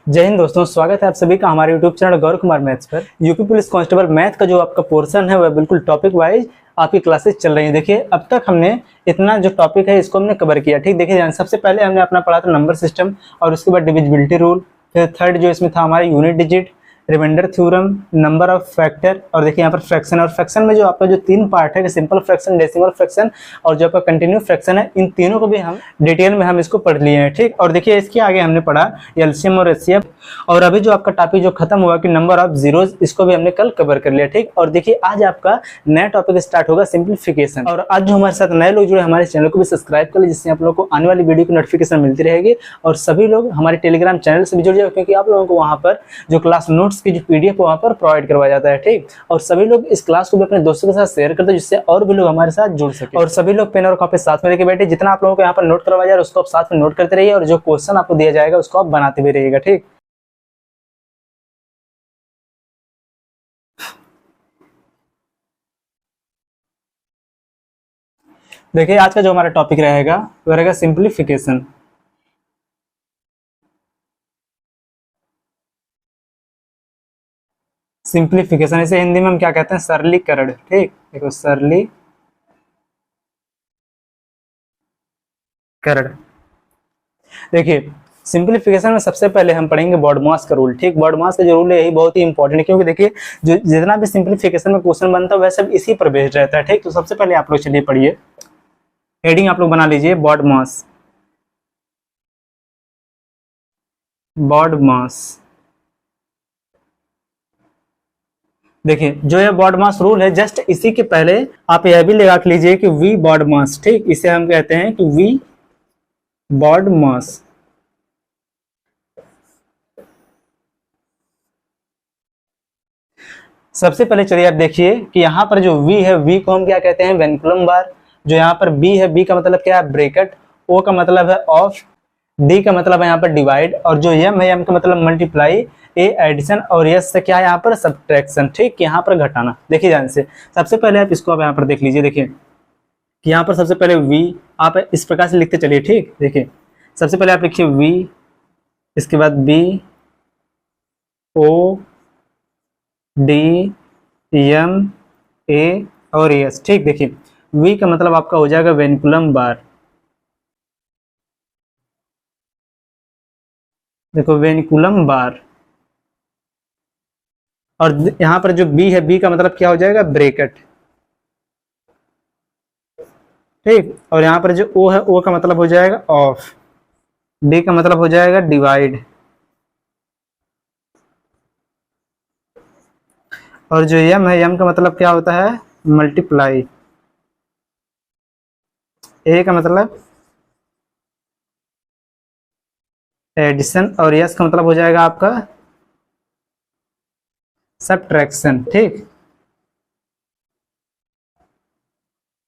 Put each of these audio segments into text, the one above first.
जय हिंद दोस्तों, स्वागत है आप सभी का हमारे YouTube channel Gaurav Kumar maths पर। यूपी पुलिस कांस्टेबल मैथ का जो आपका पोर्शन है वह बिल्कुल टॉपिक वाइज आपकी क्लासेस चल रही है। देखिए अब तक हमने इतना जो टॉपिक है इसको हमने कवर किया। ठीक, देखिए सबसे पहले हमने अपना पढ़ा था नंबर सिस्टम और उसके बाद डिविजिबिलिटी रूल, फिर थर्ड जो इसमें था हमारा unit digit, remainder theorem, number of factor और देखिए यहाँ पर फ्रैक्शन। और फ्रैक्शन में जो आपका जो तीन पार्ट है, सिंपल फ्रैक्शन, डेसिमल फ्रैक्शन और जो आपका कंटिन्यू फ्रैक्शन है, इन तीनों को भी हम डिटेल में हम इसको पढ़ लिए हैं। ठीक, और देखिए इसके आगे हमने पढ़ा एलसीएम और एचसीएफ और अभी जो आपका टॉपिक जो खत्म हुआ कि नंबर ऑफ जीरोज, इसको भी हमने कल कवर कर लिया। ठीक, और देखिए आज आपका नया टॉपिक स्टार्ट होगा सिंप्लीफिकेशन। और आज जो हमारे साथ नए लोग जुड़े हमारे चैनल को भी सब्सक्राइब कर ले, जिससे आप लोगों को आने वाली वीडियो की नोटिफिकेशन मिलती रहेगी। और सभी लोग हमारे टेलीग्राम चैनल से भी जुड़ जाओ, क्योंकि आप लोगों को वहाँ पर जो क्लास नोट्स की जो पीडीएफ वहाँ पर प्रोवाइड करवाया जाता है। ठीक, और सभी लोग इस क्लास को भी अपने दोस्तों के साथ शेयर कर दो, जिससे और भी लोग हमारे साथ जुड़ सके। और सभी लोग पेन और कॉपी साथ में लेके बैठे, जितना आप लोगों को यहाँ पर नोट करवाया जाए उसको आप साथ में नोट करते रहिए और जो क्वेश्चन आपको दिया जाएगा उसको आप बनाते भी रहिएगा। ठीक, देखिए आज का जो हमारा टॉपिक रहेगा वो रहेगा सिंप्लीफिकेशन। सिंप्लीफिकेशन इसे हिंदी में हम क्या कहते हैं? सरलीकरण। ठीक, देखो सरलीकरण। देखिए सिंप्लीफिकेशन में सबसे पहले हम पढ़ेंगे बॉडमास का रूल। ठीक, बॉडमास का जो रूल है यही बहुत ही इंपॉर्टेंट है, क्योंकि देखिए जो जितना भी सिंप्लीफिकेशन में क्वेश्चन बनता है वह सब इसी पर बेस्ड रहता है। ठीक, तो सबसे पहले आप लोग चलिए पढ़िए, हेडिंग आप लोग बना लीजिए बॉडमास। बॉडमास देखिए जो ये बॉडमास रूल है, जस्ट इसी के पहले आप यह भी लगा लीजिए कि वी बॉडमास। ठीक, इसे हम कहते हैं कि वी बॉडमास। सबसे पहले चलिए आप देखिए कि यहाँ पर जो v है, v को हम क्या कहते हैं? वेनिकुलम बार। जो यहाँ पर b है, b का मतलब क्या है? ब्रैकेट। o का मतलब है ऑफ, d का मतलब है यहाँ पर डिवाइड और जो m है, m का मतलब मल्टीप्लाई, a एडिशन और s से क्या है यहाँ पर? सब्ट्रैक्शन। ठीक, यहाँ पर घटाना। देखिए ध्यान से, सबसे पहले आप इसको आप यहाँ पर देख लीजिए। देखिए कि यहाँ पर सबसे पहले v आप इस प्रकार से लिखते चलिए। ठीक, देखिए सबसे पहले आप लिखिए v, इसके बाद b, o, d, m, a और s। ठीक, देखिए v का मतलब आपका हो जाएगा वेनिकुलम बार। देखो वेनिकुलम बार। और यहाँ पर जो b है, b का मतलब क्या हो जाएगा? ब्रैकेट। ठीक, और यहाँ पर जो o है, o का मतलब हो जाएगा ऑफ, d का मतलब हो जाएगा डिवाइड और जो m है, m का मतलब क्या होता है? मल्टीप्लाई, a का मतलब एडिशन और s का मतलब हो जाएगा आपका सब्ट्रैक्शन। ठीक,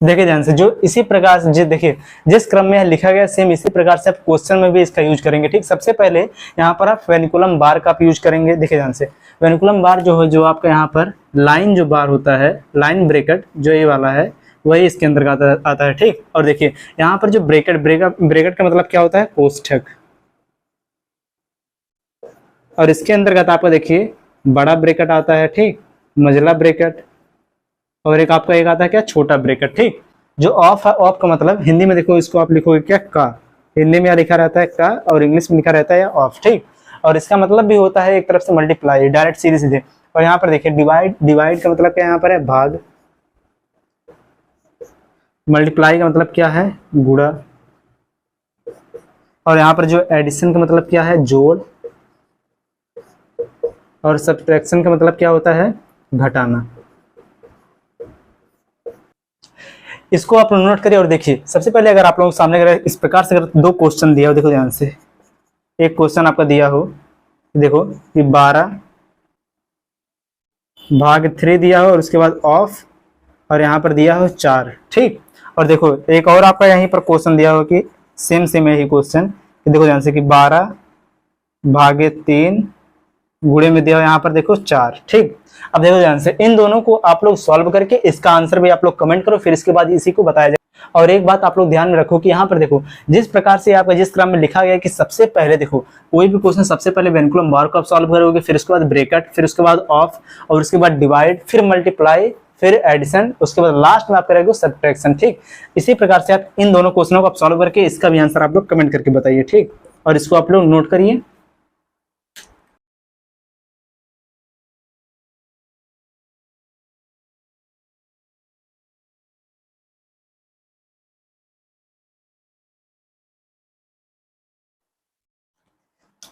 देखिए ध्यान से, जो इसी प्रकार से जो देखिए जिस क्रम में लिखा गया सेम इसी प्रकार से आप क्वेश्चन में भी इसका यूज करेंगे। ठीक, सबसे पहले यहाँ पर आप वेनिकुलम बार का आप यूज करेंगे। देखिए ध्यान से, वेनिकुलम बार जो है, जो आपका यहाँ पर लाइन जो बार होता है, लाइन ब्रैकेट जो ये वाला है, वही इसके अंदर आता है। ठीक, और देखिए यहाँ पर जो ब्रैकेट का मतलब क्या होता है? कोष्ठक। और इसके अंतर्गत आपका देखिए बड़ा ब्रैकेट आता है। ठीक, मझला ब्रैकेट और एक आपका एक आता है क्या? छोटा ब्रैकेट। ठीक, जो ऑफ है, ऑफ का मतलब हिंदी में देखो इसको आप लिखोगे क्या? का। हिंदी में लिखा रहता है का और इंग्लिश में लिखा रहता है ऑफ। ठीक, और इसका मतलब भी होता है एक तरफ से मल्टीप्लाई, डायरेक्ट सीधे सीधे। और यहाँ पर देखिए डिवाइड, डिवाइड का मतलब क्या यहाँ पर है? भाग। मल्टीप्लाई का मतलब क्या है? गुणा। और यहाँ पर जो एडिशन का मतलब क्या है? जोड़। और सब्ट्रैक्शन का मतलब क्या होता है? घटाना। इसको आप नोट करिए और देखिए, सबसे पहले अगर आप लोगों के सामने अगर इस प्रकार से अगर दो क्वेश्चन दिया हो, देखो ध्यान से, एक क्वेश्चन आपका दिया हो, देखो कि 12 भाग 3 दिया हो और उसके बाद ऑफ और यहाँ पर दिया हो 4। ठीक, और देखो एक और आपका यहीं पर क्वेश्चन दिया हो कि सेम यही क्वेश्चन, देखो ध्यान से कि 12 भागे 3 गुणे में दिया हो यहाँ पर देखो 4। ठीक, अब देखो ध्यान से, इन दोनों को आप लोग सॉल्व करके इसका आंसर भी आप लोग कमेंट करो, फिर इसके बाद इसी को बताया जाए। और एक बात आप लोग ध्यान में रखो कि यहाँ पर देखो जिस प्रकार से आपका जिस क्रम में लिखा गया है कि सबसे पहले देखो कोई भी क्वेश्चन सबसे पहले वेनिकुलम बार को आप सॉल्व करोगे, फिर उसके बाद ब्रैकेट, फिर उसके बाद ऑफ, और उसके बाद डिवाइड, फिर मल्टीप्लाई, फिर एडिशन, उसके बाद लास्ट में आप करेंगे सब्ट्रैक्शन। ठीक, इसी प्रकार से आप इन दोनों क्वेश्चनों को आप सॉल्व करके इसका भी आंसर आप लोग कमेंट करके बताइए। ठीक, और इसको आप लोग नोट करिए।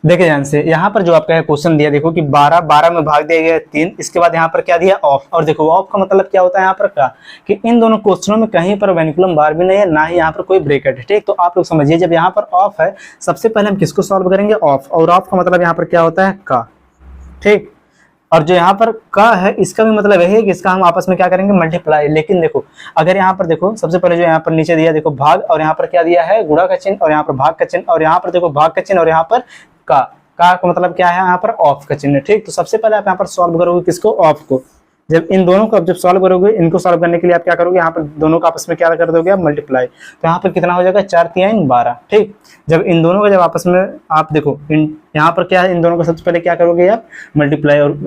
देखिए ध्यान से, यहाँ पर जो आपका क्वेश्चन दिया देखो कि 12 12 में भाग दिया गया 3, इसके बाद यहाँ पर क्या दिया ऑफ, और देखो ऑफ का मतलब क्या होता है यहाँ पर का कि इन दोनों क्वेश्चनों में कहीं पर वेनिकुलम बार भी नहीं है, ना ही यहाँ पर कोई ब्रैकेट है। ठीक, तो आप लोग समझिए जब यहाँ पर ऑफ है सबसे पहले हम किसको सॉल्व करेंगे, ऑफ, और ऑफ का मतलब यहाँ पर क्या होता है का। ठीक, और जो यहाँ पर का है इसका भी मतलब यही है कि इसका हम आपस में क्या करेंगे, मल्टीप्लाई। लेकिन देखो अगर यहाँ पर देखो सबसे पहले जो यहाँ पर नीचे दिया देखो भाग, और यहाँ पर क्या दिया है गुणा का चिन्ह, और यहाँ पर भाग का चिन्ह, और यहाँ पर देखो भाग का चिन्ह, और यहाँ पर का मतलब क्या है यहाँ पर ऑफ का चिन्ह। ठीक, तो सबसे पहले आप यहाँ पर सॉल्व करोगे किसको, ऑफ को। जब इन दोनों को जब सॉल्व करोगे, इनको सॉल्व करने के लिए आप क्या करोगे, यहाँ पर दोनों का आपस में क्या कर दोगे आप, मल्टीप्लाई। तो यहाँ पर कितना हो जाएगा, 4 3 12। ठीक, जब इन दोनों का जब आपस में आप देखो यहाँ पर क्या है, इन दोनों का सबसे पहले क्या करोगे आप, मल्टीप्लाई, और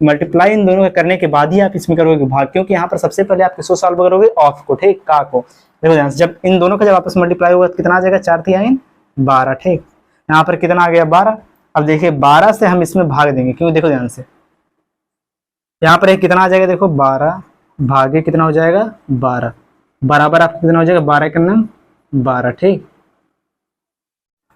मल्टीप्लाई इन दोनों का करने के बाद ही आप इसमें करोगे भाग, क्योंकि यहाँ पर सबसे पहले आप किसको सॉल्व करोगे, ऑफ को। ठीक, का को। देखो ध्यान से, जब इन दोनों का जब आपस में मल्टीप्लाई होगा तो कितना आ जाएगा, 4 3 12। ठीक, यहाँ पर कितना आ गया, 12। अब देखिए 12 से हम इसमें भाग देंगे, क्योंकि देखो ध्यान से यहाँ पर एक कितना आ जाएगा, देखो 12 भागे कितना हो जाएगा, 12 बराबर आपको कितना हो जाएगा, 12 का नाम 12। ठीक,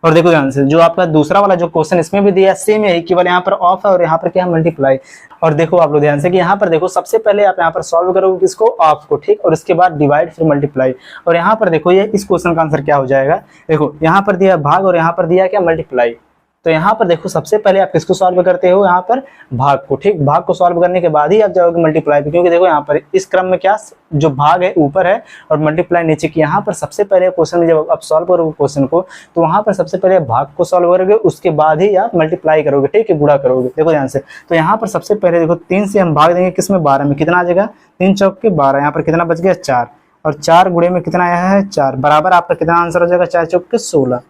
और देखो ध्यान से जो आपका दूसरा वाला जो क्वेश्चन इसमें भी दिया सेम है, केवल यहाँ पर ऑफ है और यहाँ पर क्या है, मल्टीप्लाई। और देखो आप लोग ध्यान से कि यहाँ पर देखो सबसे पहले आप यहाँ पर सॉल्व करोगे किसको, ऑफ को। ठीक, और उसके बाद डिवाइड, फिर मल्टीप्लाई। और यहाँ पर देखो ये इस क्वेश्चन का आंसर क्या हो जाएगा, देखो यहाँ पर दिया भाग और यहाँ पर दिया क्या, मल्टीप्लाई। तो यहाँ पर देखो सबसे पहले आप किसको सॉल्व करते हो, यहाँ पर भाग को। ठीक, भाग को सॉल्व करने के बाद ही आप जाओगे मल्टीप्लाई पे, क्योंकि देखो यहाँ पर इस क्रम में क्या जो भाग है ऊपर है और मल्टीप्लाई नीचे की। यहाँ पर सबसे पहले क्वेश्चन में जब आप सॉल्व करोगे क्वेश्चन को, तो वहां पर सबसे पहले भाग को सॉल्व करोगे, उसके बाद ही आप मल्टीप्लाई करोगे। ठीक है, गुणा करोगे। देखो ध्यान से, तो यहाँ पर सबसे पहले देखो 3 से हम भाग देंगे किसमें, 12 में, कितना आ जाएगा, 3 चौक के 12। यहाँ पर कितना बच गया, 4, और 4 गुणे में कितना आया है, 4, बराबर आपका कितना आंसर हो जाएगा, 4 चौक के 16।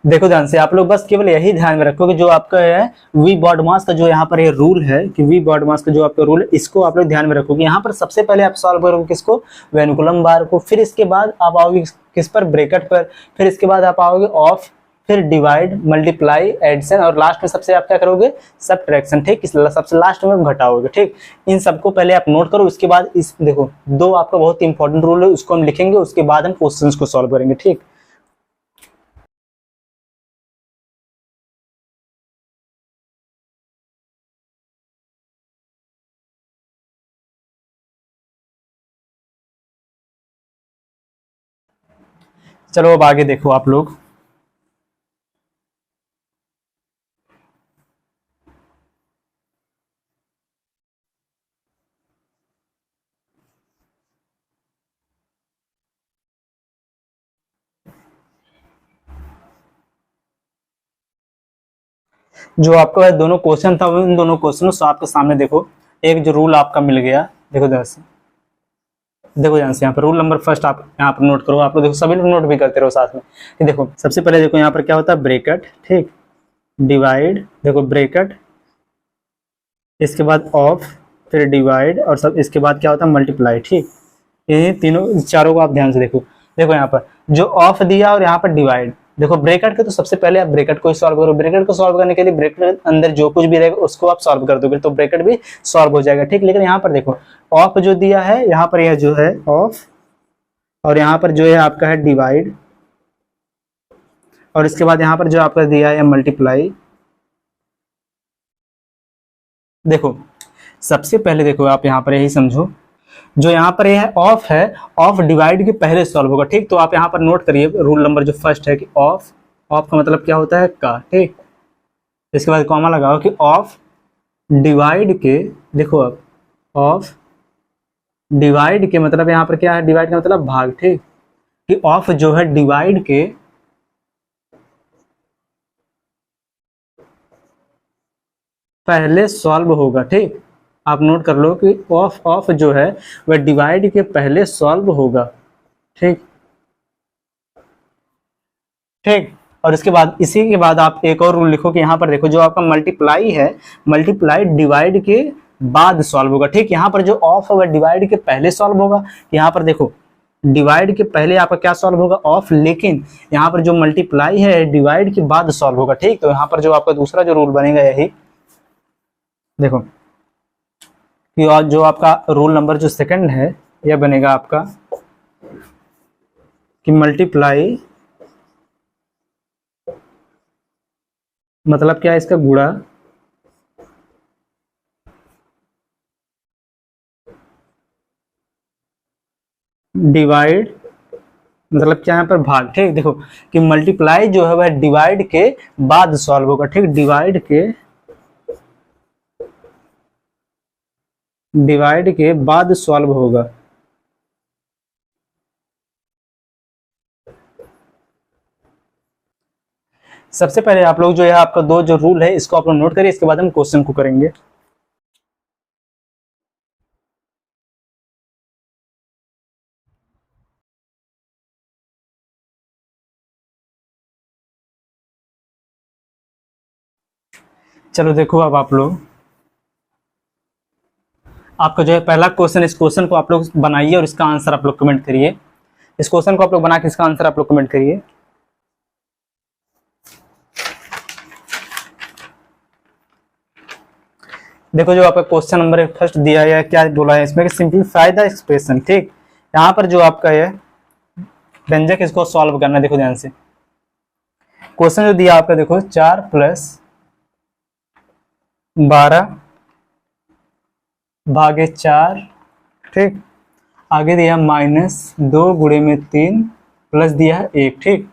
देखो ध्यान से, आप लोग बस केवल यही ध्यान में रखो कि जो आपका है वी बॉडमास का जो यहाँ पर ये रूल है कि वी बॉडमास का जो आपका रूल है, इसको आप लोग ध्यान में रखो कि यहाँ पर सबसे पहले आप सॉल्व करोगे किसको, वेनिकुलम बार को, फिर इसके बाद आप आओगे किस पर, ब्रैकेट पर, फिर इसके बाद आप आओगे ऑफ, फिर डिवाइड, मल्टीप्लाई, एडिशन, और लास्ट में सबसे आप क्या करोगे, सब्ट्रैक्शन। ठीक, सबसे लास्ट में घटाओगे। ठीक, इन सबको पहले आप नोट करो, उसके बाद इस देखो दो आपका बहुत इंपॉर्टेंट रूल है, उसको हम लिखेंगे, उसके बाद हम क्वेश्चंस को सॉल्व करेंगे। ठीक, चलो अब आगे देखो आप लोग। जो आपका दोनों क्वेश्चन था उन दोनों क्वेश्चनों से आपके सामने देखो एक जो रूल आपका मिल गया। देखो ध्यान से, देखो ध्यान से, यहाँ पर रूल नंबर फर्स्ट आप यहाँ पर नोट करो। आप लोग देखो सभी लोग नोट भी करते रहो साथ में। ये देखो सबसे पहले देखो यहाँ पर क्या होता है, ब्रैकेट। ठीक, डिवाइड, देखो ब्रैकेट, इसके बाद ऑफ, फिर डिवाइड, और सब इसके बाद क्या होता है, मल्टीप्लाई। ठीक, ये तीनों चारों को आप ध्यान से देखो। देखो यहाँ पर जो ऑफ दिया और यहाँ पर डिवाइड, देखो ब्रैकेट के तो सबसे पहले आप ब्रैकेट को ही सॉल्व करो। ब्रैकेट को सॉल्व करने के लिए ब्रैकेट के अंदर जो कुछ भी रहेगा उसको आप सॉल्व कर दोगे तो ब्रैकेट भी सॉल्व हो जाएगा। ठीक, लेकिन यहाँ पर देखो ऑफ जो दिया है, यहाँ पर यह जो है ऑफ, और यहाँ पर जो है आपका है डिवाइड, और इसके बाद यहाँ पर जो आपका दिया है मल्टीप्लाई। देखो सबसे पहले देखो आप यहाँ पर यही समझो, जो यहाँ पर यह ऑफ है, ऑफ डिवाइड के पहले सॉल्व होगा। ठीक, तो आप यहाँ पर नोट करिए रूल नंबर जो फर्स्ट है कि ऑफ, ऑफ का मतलब क्या होता है, का। ठीक, इसके बाद कॉमा लगाओ कि ऑफ डिवाइड के, देखो अब ऑफ डिवाइड के मतलब यहाँ पर क्या है, डिवाइड का मतलब भाग। ठीक, कि ऑफ जो है डिवाइड के पहले सॉल्व होगा। ठीक, आप नोट कर लो कि ऑफ ऑफ जो है वह डिवाइड के पहले सॉल्व होगा। ठीक ठीक। और इसके बाद, इसी के बाद आप एक और रूल लिखो कि यहाँ पर देखो जो आपका मल्टीप्लाई है, मल्टीप्लाई डिवाइड के बाद सॉल्व होगा। ठीक, यहाँ पर जो ऑफ है वह डिवाइड के पहले सॉल्व होगा। यहाँ पर देखो डिवाइड के पहले आपका क्या सॉल्व होगा, ऑफ, लेकिन यहाँ पर जो मल्टीप्लाई है डिवाइड के बाद सॉल्व होगा। ठीक, तो यहाँ पर जो आपका दूसरा जो रूल बनेगा यही देखो कि और जो आपका रूल नंबर जो सेकंड है यह बनेगा आपका कि मल्टीप्लाई मतलब क्या है, इसका गुणा डिवाइड मतलब क्या यहाँ पर भाग। ठीक, देखो कि मल्टीप्लाई जो है वह डिवाइड के बाद सॉल्व होगा। ठीक, डिवाइड के बाद सॉल्व होगा। सबसे पहले आप लोग जो है आपका दो जो रूल है इसको आप लोग नोट करिए, इसके बाद हम क्वेश्चन को करेंगे। चलो देखो, अब आप लोग आपका जो है पहला क्वेश्चन, इस क्वेश्चन को आप लोग बनाइए और इसका आंसर आप लोग कमेंट करिए। इस क्वेश्चन को आप लोग बना के इसका आंसर आप लोग कमेंट करिए। देखो जो आपका क्वेश्चन नंबर फर्स्ट दिया है क्या बोला है इसमें कि सिंपलीफाई द एक्सप्रेशन। ठीक, यहाँ पर जो आपका है व्यंजक, इसको सॉल्व करना है। देखो ध्यान से क्वेश्चन जो दिया आपका, देखो 4 + 12 भागे 4। ठीक, आगे दिया -2 गुणे में 3 प्लस दिया है 1। ठीक,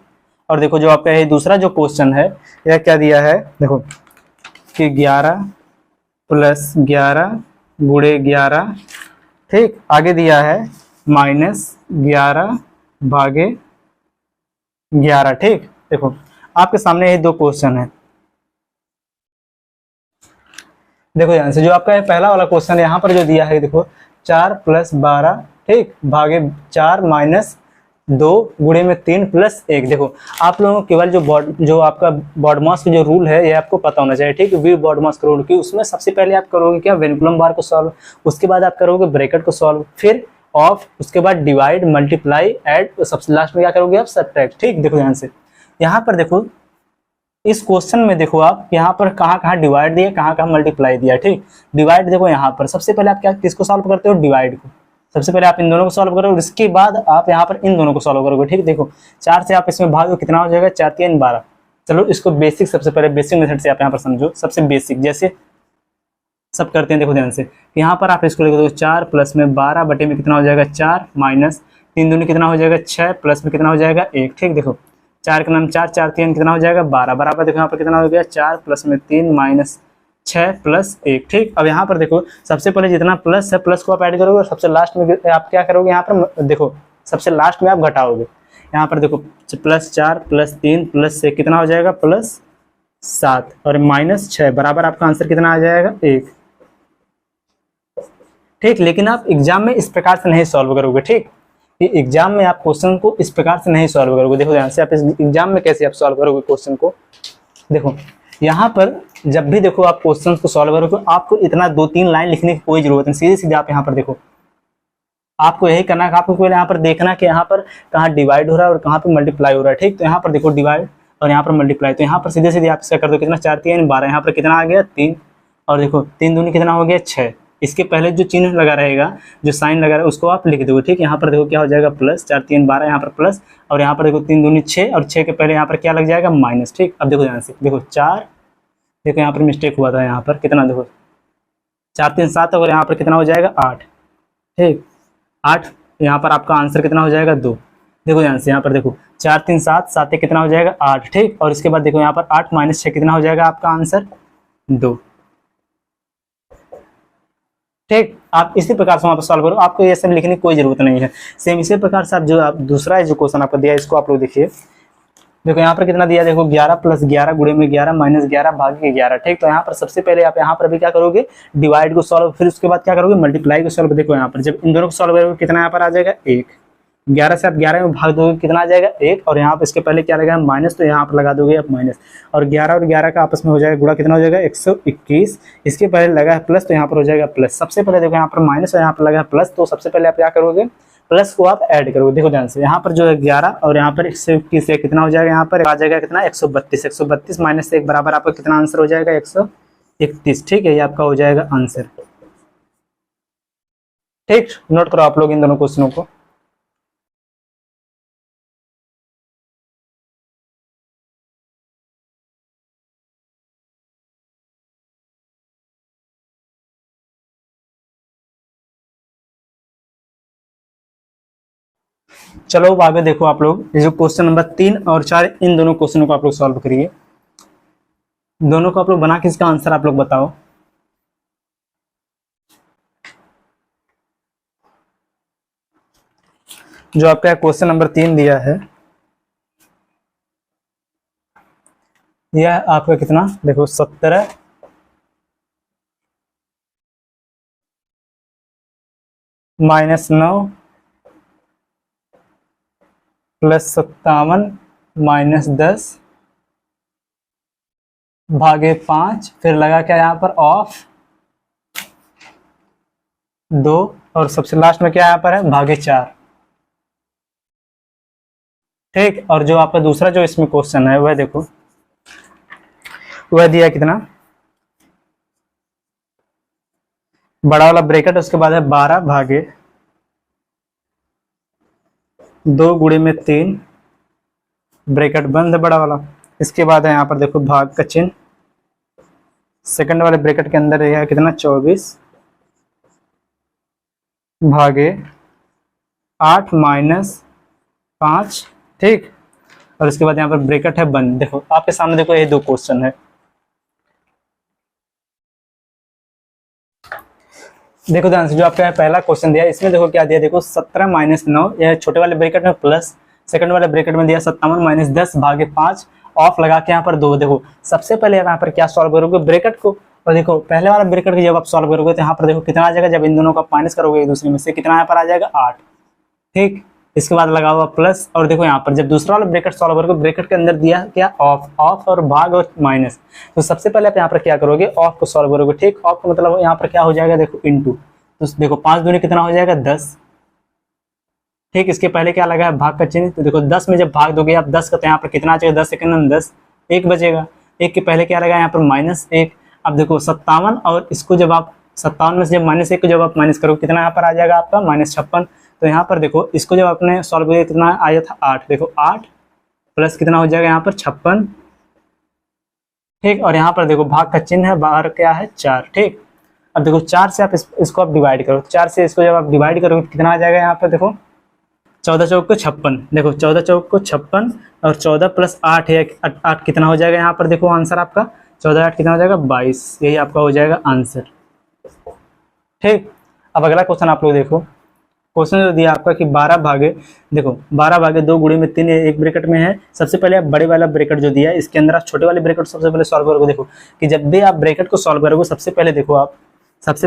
और देखो जो आपका ये दूसरा जो क्वेश्चन है यह क्या दिया है, देखो कि 11 + 11 गुणे 11। ठीक, आगे दिया है -11 भागे 11। ठीक, देखो आपके सामने ये दो क्वेश्चन है। देखो ध्यान से जो आपका है पहला वाला क्वेश्चन है, यहाँ पर जो दिया है देखो 4 + 12 ठीक भागे 4 - 2 गुणे में 3 प्लस 1। देखो आप लोगों को केवल जो आपका बॉडमास का जो रूल है ये आपको पता होना चाहिए। ठीक, वी बॉडमास का रूल की उसमें सबसे पहले आप करोगे क्या, वेनिकुलम बार को सॉल्व, उसके बाद आप करोगे ब्रैकेट को सॉल्व, फिर ऑफ, उसके बाद डिवाइड, मल्टीप्लाई, ऐड, सबसे लास्ट में क्या करोगे आप, सब्ट्रैक्ट। ठीक, देखो ध्यान से यहाँ पर देखो इस क्वेश्चन में देखो आप यहाँ पर कहाँ कहाँ डिवाइड दिया, कहाँ कहाँ मल्टीप्लाई दिया। ठीक, डिवाइड देखो यहाँ पर सबसे पहले आप क्या किसको सॉल्व करते हो, डिवाइड को। सबसे पहले आप इन दोनों को सॉल्व करोगे, उसके बाद आप यहाँ पर इन दोनों को सॉल्व करोगे। ठीक, देखो 4 से आप इसमें भागो कितना हो जाएगा, 4 3 12। चलो इसको बेसिक, सबसे पहले बेसिक मेथड से आप यहाँ पर समझो, सबसे बेसिक जैसे सब करते हैं। देखो ध्यान से यहाँ पर आप इसको लिखो 4 प्लस में 12 बटे में कितना हो जाएगा 4 माइनस 3 दूनी कितना हो जाएगा 6 प्लस में कितना हो जाएगा 1। ठीक, देखो 4 के नाम 4 4 3 कितना हो जाएगा 12 बराबर। देखो यहाँ पर कितना हो गया 4 प्लस में 3 माइनस 6 प्लस 1। ठीक, अब यहाँ पर देखो सबसे पहले जितना प्लस है प्लस को आप ऐड करोगे और सबसे लास्ट में आप क्या करोगे, यहाँ पर देखो सबसे लास्ट में आप घटाओगे। यहाँ पर देखो +4 + 3 + 1 कितना हो जाएगा +7 और -6 बराबर आपका आंसर कितना आ जाएगा 1। ठीक, लेकिन आप एग्जाम में इस प्रकार से नहीं सॉल्व करोगे। ठीक, ये एग्जाम में आप क्वेश्चन को इस प्रकार से नहीं सॉल्व करोगे। देखो ध्यान से आप इस एग्जाम में कैसे आप सॉल्व करोगे क्वेश्चन को, देखो यहाँ पर जब भी देखो आप क्वेश्चन को सॉल्व करोगे आपको इतना 2-3 लाइन लिखने की कोई जरूरत नहीं, सीधे सीधे आप यहाँ पर देखो आपको यही करना है, आपको केवल यहाँ पर देखना कि यहाँ पर कहाँ डिवाइड हो रहा है और कहाँ पर मल्टीप्लाई हो रहा है। ठीक, तो यहाँ पर देखो डिवाइड और यहाँ पर मल्टीप्लाई, तो यहाँ पर सीधे सीधे आप इसका कर दो कितना 4 3 12, यहाँ पर कितना आ गया 3 और देखो 3 दूनी कितना हो गया 6। इसके पहले जो चिन्ह लगा रहेगा, जो साइन लगा रहेगा उसको आप लिख दोगे। ठीक, यहाँ पर देखो क्या हो जाएगा +4 3 12, यहाँ पर प्लस और यहाँ पर देखो 3 दूनी 6 और 6 के पहले यहाँ पर क्या लग जाएगा माइनस। ठीक, अब देखो ध्यान से देखो 4, देखो यहाँ पर मिस्टेक हुआ था, यहाँ पर कितना देखो 4 3 7 और यहाँ पर कितना हो जाएगा 8। ठीक, 8 यहाँ पर आपका आंसर कितना हो जाएगा 2। देखो ध्यान से यहाँ पर देखो 4 3 7 7 कितना हो जाएगा 8। ठीक, और इसके बाद देखो यहाँ पर 8 - 6 कितना हो जाएगा आपका आंसर 2। ठीक, आप इसी प्रकार से वहाँ पर सॉल्व करो, आपको ये सब लिखने की कोई जरूरत नहीं है। सेम इसी प्रकार से आप जो दूसरा जो क्वेश्चन आपको दिया इसको आप लोग देखिए देखो यहाँ पर कितना दिया, देखो 11 प्लस 11 गुणे में 11 माइनस 11 भागे 11। ठीक, तो यहाँ पर सबसे पहले आप यहाँ पर भी क्या करोगे, डिवाइड को सॉल्व, फिर उसके बाद क्या करोगे, मल्टीप्लाई को सॉल्व। देखो यहाँ पर जब इन दोनों को सॉल्व करोगे कितना यहाँ पर आ जाएगा 1। 11 से आप 11 में भाग दोगे कितना आ जाएगा 1, और यहाँ पर इसके पहले क्या लगेगा माइनस, तो यहाँ पर लगा दोगे आप माइनस, और 11 का आपस में हो जाएगा गुणा, कितना हो जाएगा 121। इसके पहले लगा है प्लस, तो यहाँ पर हो जाएगा प्लस। सबसे पहले देखो यहाँ पर माइनस और यहाँ पर लगा है प्लस, तो सबसे पहले आप क्या करोगे, प्लस को आप ऐड करोगे। देखो ध्यान से, यहाँ पर जो है 11 और यहाँ पर 121 से कितना हो जाएगा, यहाँ पर आ जाएगा कितना 132। 132 माइनस 1 बराबर आपका कितना आंसर हो जाएगा 131। ठीक है, ये आपका हो जाएगा आंसर। ठीक, नोट करो आप लोग इन दोनों क्वेश्चनों को। चलो अब आगे देखो आप लोग, ये जो क्वेश्चन नंबर 3 और 4 इन दोनों क्वेश्चनों को आप लोग सॉल्व करिए। दोनों को आप लोग बना के इसका आंसर आप लोग बताओ। जो आपका क्वेश्चन नंबर 3 दिया है, यह आपका कितना, देखो 17 माइनस 9 प्लस 57 माइनस 10 भागे 5, फिर लगा क्या यहाँ पर ऑफ 2, और सबसे लास्ट में क्या यहाँ पर है भागे 4। ठीक, और जो आपका दूसरा जो इसमें क्वेश्चन है वह देखो, वह दिया कितना, बड़ा वाला ब्रैकेट, उसके बाद है 12 भागे 2 गुणे में 3, ब्रैकेट बंद है बड़ा वाला। इसके बाद है यहाँ पर देखो भाग का चिन्ह, सेकंड वाले ब्रैकेट के अंदर रहेगा कितना 24 भागे 8 माइनस 5। ठीक, और इसके बाद यहाँ पर ब्रैकेट है बंद। देखो आपके सामने देखो ये दो क्वेश्चन है, देखो ध्यान से, जो आपका पहला क्वेश्चन दिया इसमें देखो क्या दिया, देखो 17 माइनस 9, यह छोटे वाले ब्रैकेट में प्लस, सेकंड वाले ब्रैकेट में दिया 57 माइनस 10 भागे 5, ऑफ लगा के यहाँ पर 2। देखो सबसे पहले यहाँ पर क्या सॉल्व करोगे, ब्रैकेट को, और देखो पहले वाला ब्रैकेट को जब आप सॉल्व करोगे तो यहाँ पर देखो कितना आ जाएगा, जब इन दोनों का माइनस करोगे एक दूसरे में से, कितना यहाँ पर आ जाएगा 8। ठीक, इसके बाद लगा हुआ प्लस, और देखो यहाँ पर जब दूसरा वाला ब्रैकेट सॉल्व करोगे, ब्रैकेट के अंदर दिया क्या ऑफ, ऑफ और भाग और माइनस, तो सबसे पहले आप यहाँ पर क्या करोगे, ऑफ को सॉल्व करोगे। ठीक, ऑफ का मतलब यहाँ पर क्या हो जाएगा, देखो इनटू, तो देखो 5 दूनी कितना हो जाएगा 10। ठीक, इसके पहले क्या लगा है भाग का चिन्ह, तो देखो 10 में जब भाग दोगे आप 10 का, तो यहाँ पर कितना आ जाएगा 10 सेकंड में 10, 1 बचेगा। 1 के पहले क्या लगा यहाँ पर माइनस 1। अब देखो 57, और इसको जब आप 57 में से जब माइनस 1 को जब आप माइनस करोगे कितना यहाँ पर आ जाएगा आपका माइनस 56। तो यहाँ पर देखो इसको जब आपने सॉल्व किया कितना आया था 8, देखो 8 प्लस कितना हो जाएगा यहाँ पर 56। ठीक, और यहाँ पर देखो भाग का चिन्ह है, बाहर क्या है 4। ठीक, अब देखो 4 से आप इसको आप डिवाइड करो, 4 से इसको जब आप डिवाइड करोगे कितना आ जाएगा यहाँ पर, देखो 14 चौक को 56, देखो 14 चौक को 56, और 14 प्लस 8 है 8 कितना हो जाएगा यहाँ पर, देखो आंसर आपका 14 8 कितना हो जाएगा 22, यही आपका हो जाएगा आंसर। ठीक, अब अगला क्वेश्चन आप लोग देखो, क्वेश्चन जो दिया आपका कि 12 भागे, देखो 12 भागे 2 गुणे में 3 एक ब्रैकेट में है। सबसे पहले आप बड़े वाला ब्रैकेट जो दिया है इसके अंदर आप छोटे वाले ब्रैकेट सबसे पहले सॉल्व करोगे। देखो कि जब भी आप ब्रैकेट को सॉल्व करोगे सबसे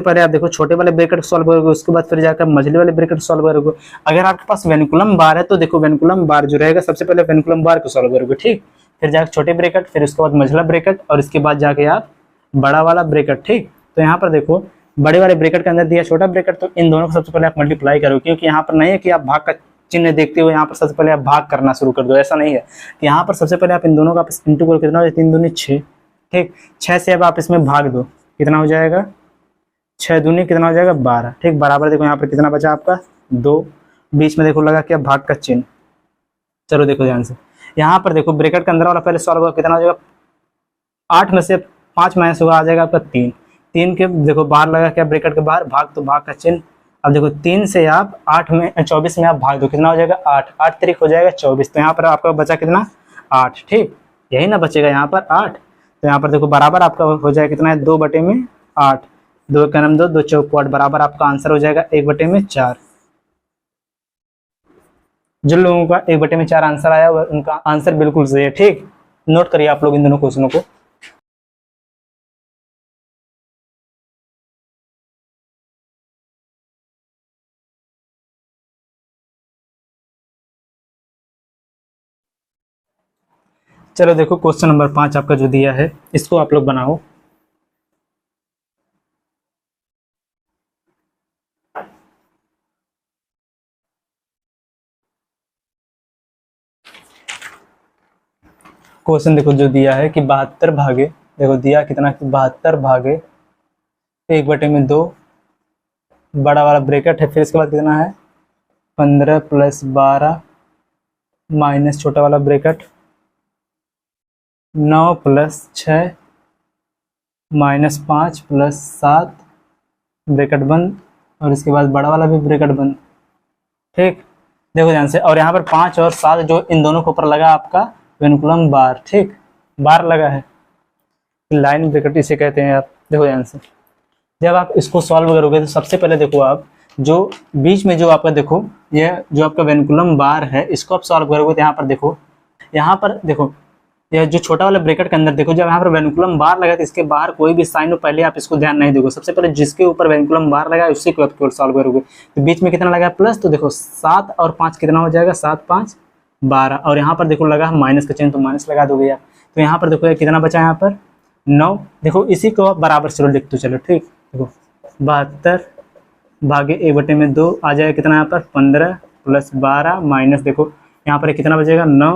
पहले आप देखो छोटे वाले ब्रैकेट को सॉल्व करोगे, उसके बाद फिर जाकर मझले वाले ब्रैकेट सॉल्व करोगे। अगर आपके पास वेनिकुलम बार है तो देखो वेनिकुलम बार जो रहेगा सबसे पहले वेनिकुलम बार को सॉल्व करोगे। ठीक, फिर जाकर छोटे ब्रैकेट, फिर उसके बाद मझला ब्रैकेट, और इसके बाद जाके आप बड़ा वाला ब्रैकेट। ठीक, तो यहाँ पर देखो बड़े वाले ब्रैकेट के अंदर दिया छोटा ब्रैकेट, तो इन दोनों को सबसे पहले आप मल्टीप्लाई करो, क्योंकि यहाँ पर नहीं है कि आप भाग का चिन्ह देखते हुए यहाँ पर सबसे पहले आप भाग करना शुरू कर दो, ऐसा नहीं है। कि यहाँ पर सबसे पहले आप इन दोनों का इंटू करो, कितना हो जाएगा 3 दूनी 6। ठीक, 6 से अब आप इसमें भाग दो, कितना हो जाएगा 6 दूनी कितना हो जाएगा 12। ठीक, बराबर देखो यहाँ पर कितना बचा आपका 2, बीच में देखो लगा क्या भाग का चिन्ह। चलो देखो ध्यान से, यहाँ पर देखो ब्रैकेट के अंदर वाला पहले सॉल्व होगा, कितना हो जाएगा 8 में से 5 माइनस होगा, आ जाएगा आपका 3 के देखो बाहर लगा क्या ब्रैकेट के बाहर भाग, तो भाग का चिन्ह। अब देखो 3 से आप 24 में आप भाग दो, कितना हो जाएगा 8, 8 तरीक हो जाएगा 24, तो यहाँ पर आपका बचा कितना 8। ठीक, यही ना बचेगा यहाँ पर 8, तो यहाँ पर देखो बराबर आपका हो जाएगा कितना है 2/8, 2 का नाम 2, 2 चौक 8, बराबर आपका आंसर हो जाएगा 1/4। जिन लोगों का 1/4 आंसर आया उनका आंसर बिल्कुल सही है। ठीक, नोट करिए आप लोग इन दोनों क्वेश्चनों को। चलो देखो क्वेश्चन नंबर 5 आपका जो दिया है इसको आप लोग बनाओ। क्वेश्चन देखो जो दिया है कि 72 भागे, देखो दिया कितना कि 72 भागे 1/2, बड़ा वाला ब्रैकेट है, फिर इसके बाद कितना है 15 + 12 माइनस छोटा वाला ब्रैकेट 9 + 6 -5 + 7 ब्रैकेट बंद, और इसके बाद बड़ा वाला भी ब्रैकेट बंद। ठीक, देखो ध्यान से, और यहाँ पर 5 और 7 जो इन दोनों के ऊपर लगा आपका वेनुकुलम बार। ठीक, बार लगा है, लाइन ब्रैकेट इसे कहते हैं आप। देखो ध्यान से, जब आप इसको सॉल्व करोगे तो सबसे पहले देखो आप जो बीच में जो आपका देखो ये जो आपका वेनुकुलम बार है इसको आप सॉल्व करोगे तो यहाँ पर देखो, यहाँ पर देखो यह जो छोटा वाला ब्रैकेट के अंदर देखो, जब यहाँ पर वेनुकुलम बार लगा तो इसके बाहर कोई भी साइन हो पहले आप इसको ध्यान नहीं दोगे, सबसे पहले जिसके ऊपर वेनुकुलम बार लगा है उसी को आप केवल सॉल्व करोगे। तो बीच में कितना लगा है प्लस, तो देखो 7 और 5 कितना हो जाएगा, 7 × 5 = 12, और यहाँ पर देखो लगा है माइनस का चिन्ह तो माइनस लगा दोगे आप। तो यहाँ पर देखो कितना बचा है यहाँ पर 9, देखो इसी को आप बराबर चलो लिख दो। चलो ठीक, देखो 72 भागे 1/2 आ जाएगा कितना यहाँ पर 15 + 12 माइनस देखो यहाँ पर कितना बचेगा 9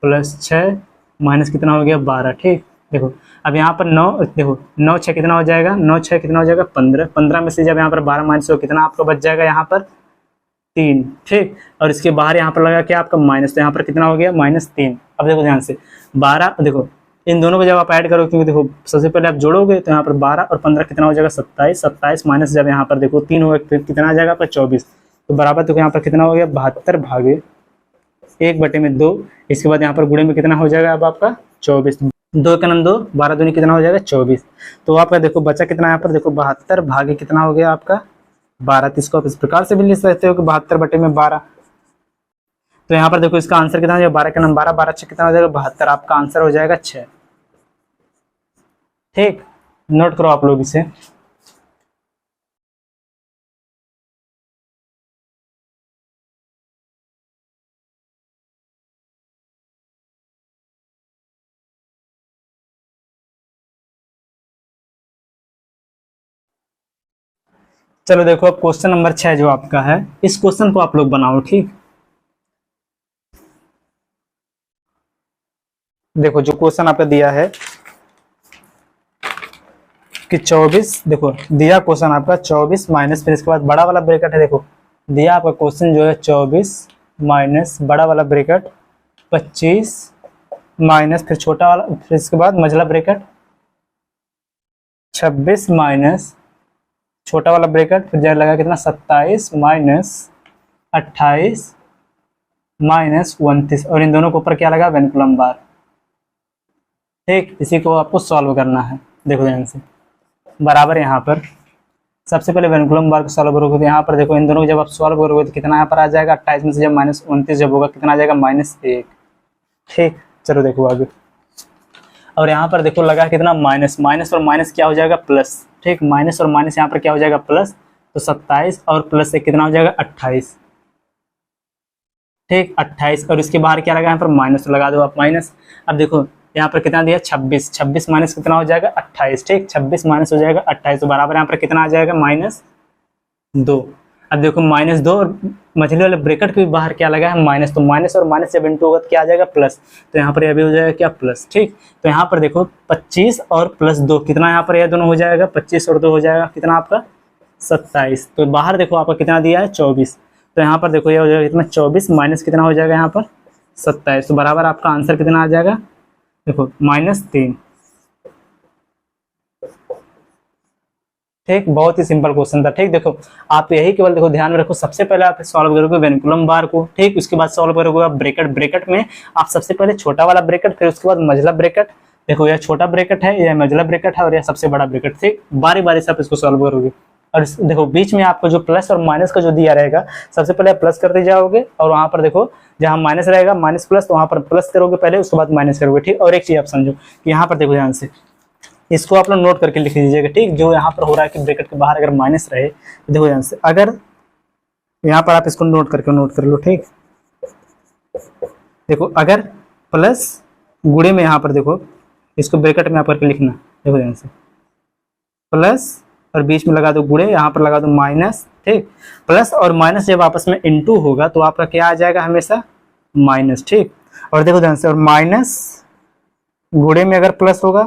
+ 6 माइनस कितना हो गया 12। ठीक, देखो अब यहाँ पर 9 देखो 9 6 कितना हो जाएगा, 9 6 कितना हो जाएगा 15, 15 में से जब यहाँ पर 12 माइनस हो कितना आपका बच जाएगा यहाँ पर 3। ठीक, और इसके बाहर यहाँ पर लगा क्या आपका माइनस, तो यहाँ पर कितना हो गया -3। अब देखो ध्यान से 12, देखो इन दोनों को जब आप ऐड करो, क्योंकि देखो सबसे पहले आप जोड़ोगे तो यहाँ पर 12 और 15 कितना हो जाएगा 27, 27 माइनस जब यहाँ पर देखो 3 होगा तो कितना आ जाएगा आपका 24, तो बराबर देखो यहाँ पर कितना हो गया 72 भागे 1/2, इसके बाद यहाँ पर गुणे में कितना हो जाएगा अब आपका 24, 2 का 2 12 दूनी कितना हो जाएगा 24। तो आपका देखो बचा कितना यहाँ पर देखो 72 भागे कितना हो गया आपका 12, तो इसको आप इस प्रकार से भी लिख सकते हो कि 72/12। तो यहाँ पर देखो इसका आंसर कितना हो जाएगा 12 का 12, 12 6 कितना हो जाएगा 72, आपका आंसर हो जाएगा 6। ठीक, नोट करो आप लोग इसे। चलो देखो अब क्वेश्चन नंबर 6 जो आपका है इस क्वेश्चन को आप लोग बनाओ। ठीक, देखो जो क्वेश्चन आपका दिया है कि 24, देखो दिया क्वेश्चन आपका 24 माइनस फिर इसके बाद बड़ा वाला ब्रैकेट है, देखो दिया आपका क्वेश्चन जो है 24 माइनस बड़ा वाला ब्रैकेट 25 माइनस फिर छोटा वाला फिर इसके बाद मझला ब्रैकेट 26 माइनस छोटा वाला ब्रैकेट फिर जाए लगा कितना 27 माइनस 28 माइनस 29, और इन दोनों के ऊपर क्या लगा वेनुकुलम बार। ठीक, इसी को आपको सॉल्व करना है। देखो ध्यान से, बराबर यहाँ पर सबसे पहले वेनुकुलम बार को सॉल्व करोगे तो यहाँ पर देखो इन दोनों को जब आप सॉल्व करोगे तो कितना यहाँ पर आ जाएगा 28 में से जब -29 जब होगा कितना आ जाएगा -1। ठीक, चलो देखो आगे, और यहाँ पर देखो लगा कितना माइनस, माइनस और माइनस क्या हो जाएगा प्लस। ठीक, माइनस और माइनस यहाँ पर क्या हो जाएगा प्लस, तो 27 और प्लस से कितना हो जाएगा 28। ठीक, 28 और इसके बाहर क्या लगा यहाँ पर माइनस, तो लगा दो आप माइनस। अब देखो यहाँ पर कितना दिया 26, 26 माइनस कितना हो जाएगा 28। ठीक, 26 माइनस हो जाएगा 28, तो बराबर यहाँ पर कितना आ जाएगा -2। अब देखो -2 और मछली वाले ब्रैकेट के बाहर क्या लगा है माइनस, तो माइनस और माइनस जब इंटू होगा तो क्या आ जाएगा प्लस, तो यहाँ पर यह भी हो जाएगा क्या प्लस। ठीक, तो यहाँ पर देखो 25 और +2 कितना यहाँ पर यह दोनों हो जाएगा 25 और 2 हो जाएगा कितना आपका 27, तो बाहर देखो आपका कितना दिया है 24, तो यहाँ पर देखो यह हो जाएगा कितना 24 माइनस कितना हो जाएगा यहाँ पर 27, तो बराबर आपका आंसर कितना आ जाएगा देखो -3। ठीक, बहुत ही सिंपल क्वेश्चन था। ठीक, देखो आप यही केवल देखो ध्यान में रखो, सबसे पहले आप सॉल्व करोगे वेनुकुलम बार को। ठीक, उसके बाद सॉल्व करोगे आप ब्रैकेट, ब्रैकेट में आप सबसे पहले छोटा वाला ब्रैकेट फिर उसके बाद मझला ब्रैकेट। देखो यह छोटा ब्रैकेट है, यह मझला ब्रैकेट है और यह सबसे बड़ा ब्रैकेट। ठीक, बारी बारी से आप इसको सॉल्व करोगे। और देखो बीच में आपको जो प्लस और माइनस का जो दिया रहेगा, सबसे पहले आप प्लस करते जाओगे और वहां पर देखो जहां माइनस रहेगा माइनस प्लस, तो वहां पर प्लस करोगे पहले, उसके बाद माइनस करोगे, ठीक। और एक चीज आप समझो कि यहाँ पर देखो ध्यान से, इसको आप लोग नोट करके लिख लीजिएगा, ठीक। जो यहाँ पर हो रहा है कि ब्रैकेट के बाहर अगर माइनस रहे तो देखो ध्यान से, अगर यहाँ पर आप इसको नोट कर लो, ठीक। देखो अगर प्लस गुणे में यहाँ पर देखो, इसको ब्रैकेट में आप करके लिखना, देखो ध्यान से, प्लस और बीच में लगा दो गुणे, यहाँ पर लगा दो माइनस, ठीक। प्लस और माइनस जब आपस में इनटू होगा तो आपका क्या आ जाएगा, हमेशा माइनस, ठीक। और देखो ध्यान से, और माइनस गुणे में अगर प्लस होगा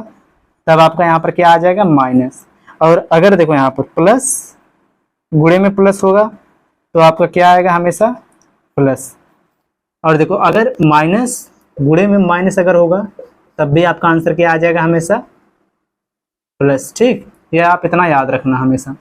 तब आपका यहाँ पर क्या आ जाएगा, माइनस। और अगर देखो यहाँ पर प्लस गुणे में प्लस होगा तो आपका क्या आएगा, हमेशा प्लस। और देखो अगर माइनस गुणे में माइनस अगर होगा तब भी आपका आंसर क्या आ जाएगा, हमेशा प्लस, ठीक। ये आप इतना याद रखना हमेशा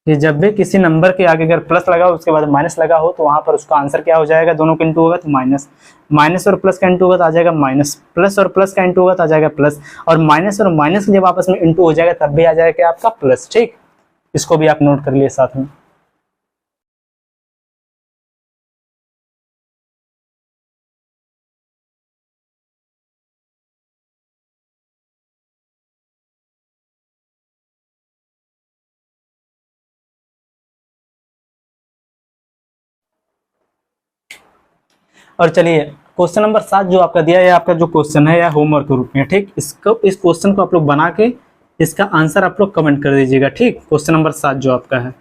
कि जब भी किसी नंबर के आगे अगर प्लस लगा हो उसके बाद माइनस लगा हो तो वहां पर उसका आंसर क्या हो जाएगा, दोनों का इंटू होगा तो माइनस, माइनस और प्लस का इंटू होगा तो आ जाएगा माइनस, प्लस और प्लस का इंटू होगा तो आ जाएगा प्लस, और माइनस जब आपस में इंटू हो जाएगा तब भी आ जाएगा क्या, आपका प्लस, ठीक। इसको भी आप नोट कर लिए साथ में। और चलिए क्वेश्चन नंबर 7 जो आपका दिया है, आपका जो क्वेश्चन है या होमवर्क के रूप में, ठीक। इसको, इस क्वेश्चन को आप लोग बना के इसका आंसर आप लोग कमेंट कर दीजिएगा, ठीक। क्वेश्चन नंबर 7 जो आपका है।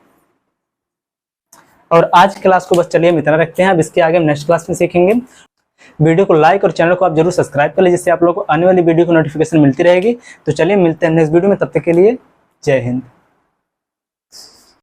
और आज की क्लास को बस चलिए हम इतना रखते हैं, अब इसके आगे हम नेक्स्ट क्लास में सीखेंगे। वीडियो को लाइक और चैनल को आप जरूर सब्सक्राइब कर लीजिए, जिससे आप लोगों को आने वाली वीडियो की नोटिफिकेशन मिलती रहेगी। तो चलिए मिलते हैं नेक्स्ट वीडियो में, तब तक के लिए जय हिंद।